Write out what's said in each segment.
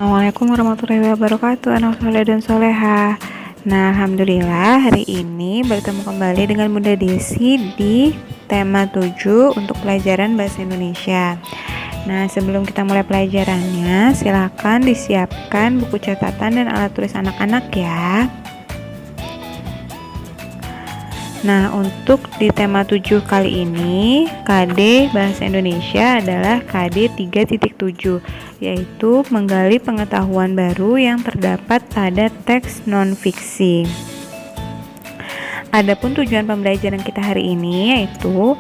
Assalamualaikum warahmatullahi wabarakatuh, anak soleh dan soleha. Nah, alhamdulillah hari ini bertemu kembali dengan Bunda Desi di tema 7 untuk pelajaran bahasa Indonesia. Nah, sebelum kita mulai pelajarannya, silakan disiapkan buku catatan dan alat tulis anak-anak ya. Nah, untuk di tema 7 kali ini, KD Bahasa Indonesia adalah KD 3.7, yaitu menggali pengetahuan baru yang terdapat pada teks non-fiksi. Adapun tujuan pembelajaran kita hari ini yaitu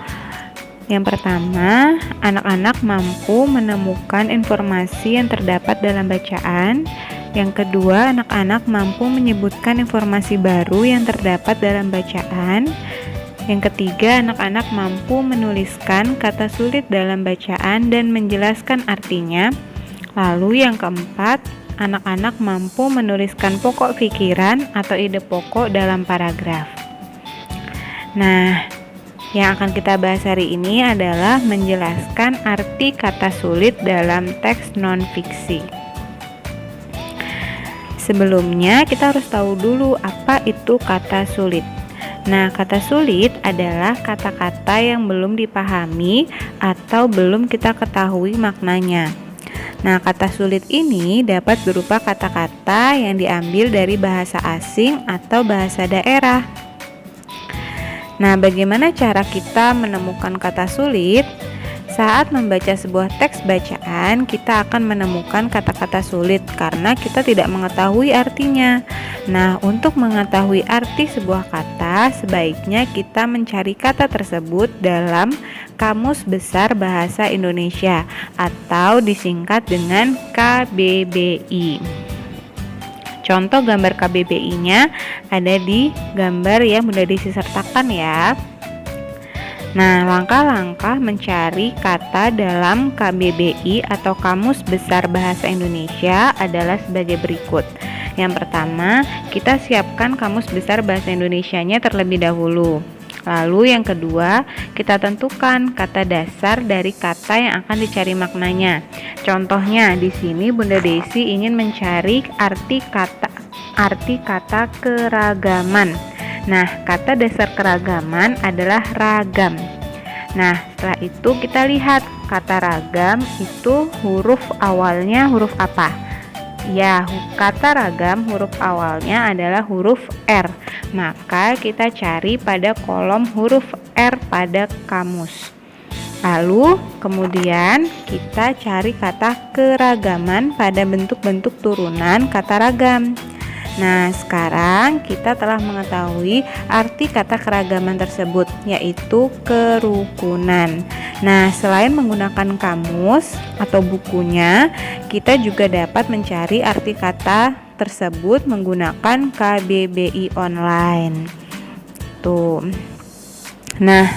yang pertama, anak-anak mampu menemukan informasi yang terdapat dalam bacaan. Yang kedua, anak-anak mampu menyebutkan informasi baru yang terdapat dalam bacaan. Yang ketiga, anak-anak mampu menuliskan kata sulit dalam bacaan dan menjelaskan artinya. Lalu yang keempat, anak-anak mampu menuliskan pokok pikiran atau ide pokok dalam paragraf. Nah, yang akan kita bahas hari ini adalah menjelaskan arti kata sulit dalam teks non-fiksi. Sebelumnya kita harus tahu dulu apa itu kata sulit. Nah, kata sulit adalah kata-kata yang belum dipahami atau belum kita ketahui maknanya. Nah, kata sulit ini dapat berupa kata-kata yang diambil dari bahasa asing atau bahasa daerah. Nah, bagaimana cara kita menemukan kata sulit? Saat membaca sebuah teks bacaan, kita akan menemukan kata-kata sulit karena kita tidak mengetahui artinya. Nah, untuk mengetahui arti sebuah kata, sebaiknya kita mencari kata tersebut dalam Kamus Besar Bahasa Indonesia atau disingkat dengan KBBI. Contoh gambar KBBI-nya ada di gambar yang sudah disertakan ya. Nah, langkah-langkah mencari kata dalam KBBI atau Kamus Besar Bahasa Indonesia adalah sebagai berikut. Yang pertama, kita siapkan Kamus Besar Bahasa Indonesianya terlebih dahulu. Lalu yang kedua, kita tentukan kata dasar dari kata yang akan dicari maknanya. Contohnya, di sini Bunda Desi ingin mencari arti kata keragaman. Nah, kata dasar keragaman adalah ragam. Nah, setelah itu kita lihat kata ragam itu huruf awalnya huruf apa? Ya, kata ragam huruf awalnya adalah huruf R. Maka kita cari pada kolom huruf R pada kamus. Lalu kemudian kita cari kata keragaman pada bentuk-bentuk turunan kata ragam. Nah, sekarang kita telah mengetahui arti kata keragaman tersebut, yaitu kerukunan. Nah, selain menggunakan kamus atau bukunya, kita juga dapat mencari arti kata tersebut menggunakan KBBI online. Tuh. Nah,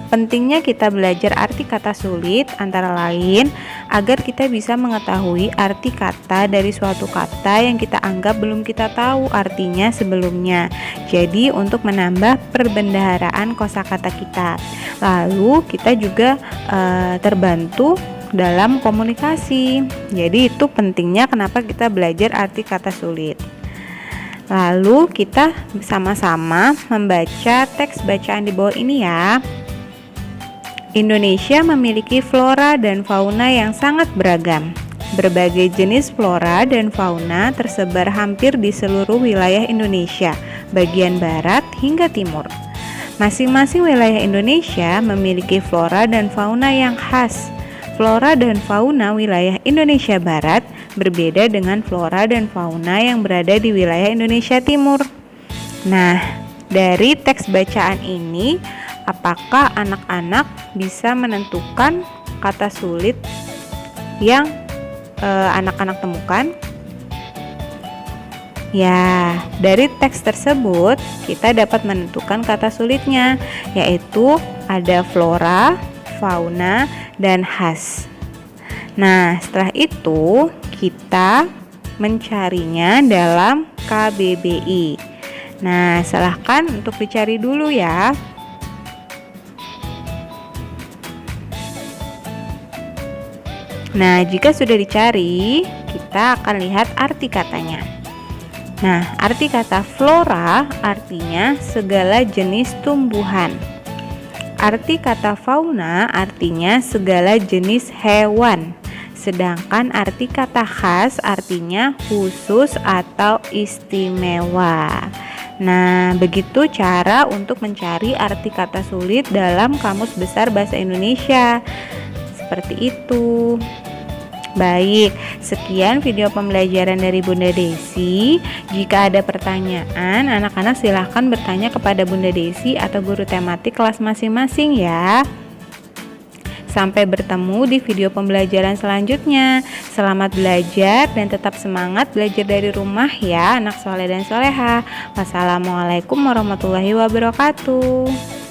pentingnya kita belajar arti kata sulit antara lain agar kita bisa mengetahui arti kata dari suatu kata yang kita anggap belum kita tahu artinya sebelumnya. Jadi untuk menambah perbendaharaan kosakata kita. Lalu kita juga terbantu dalam komunikasi. Jadi itu pentingnya kenapa kita belajar arti kata sulit. Lalu kita sama-sama membaca teks bacaan di bawah ini ya. Indonesia memiliki flora dan fauna yang sangat beragam. Berbagai jenis flora dan fauna tersebar hampir di seluruh wilayah Indonesia, bagian barat hingga timur. Masing-masing wilayah Indonesia memiliki flora dan fauna yang khas. Flora dan fauna wilayah Indonesia Barat berbeda dengan flora dan fauna yang berada di wilayah Indonesia Timur. Nah, dari teks bacaan ini, apakah anak-anak bisa menentukan kata sulit yang anak-anak temukan? Ya, dari teks tersebut kita dapat menentukan kata sulitnya, yaitu ada flora, fauna, dan khas. Nah, setelah itu kita mencarinya dalam KBBI. Nah, silahkan untuk dicari dulu ya. Nah, jika sudah dicari, kita akan lihat arti katanya. Nah, arti kata flora artinya segala jenis tumbuhan. Arti kata fauna artinya segala jenis hewan. Sedangkan arti kata khas artinya khusus atau istimewa. Nah, begitu cara untuk mencari arti kata sulit dalam Kamus Besar Bahasa Indonesia. Seperti itu. Baik, sekian video pembelajaran dari Bunda Desi. Jika ada pertanyaan, anak-anak silahkan bertanya kepada Bunda Desi atau guru tematik kelas masing-masing ya. Sampai bertemu di video pembelajaran selanjutnya. Selamat belajar dan tetap semangat belajar dari rumah ya, anak soleh dan soleha. Wassalamualaikum warahmatullahi wabarakatuh.